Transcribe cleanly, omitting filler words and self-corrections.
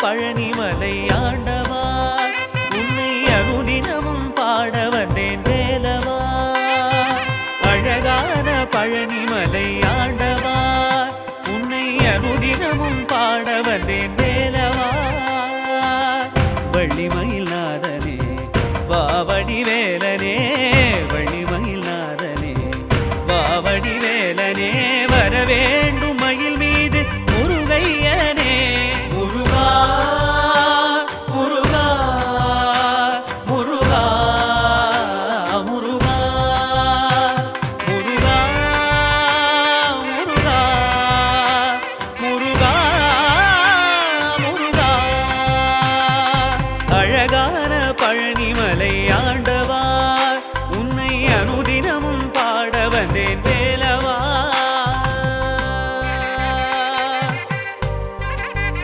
பழனிமலை ஆண்டவா உன்னை அனுதினமும் பாட வந்தேன் வேலவா. அழகான பழனிமலை ஆண்டவா உன்னை அனுதினமும் பாட வந்தேன் வேலவா. வள்ளிமயில்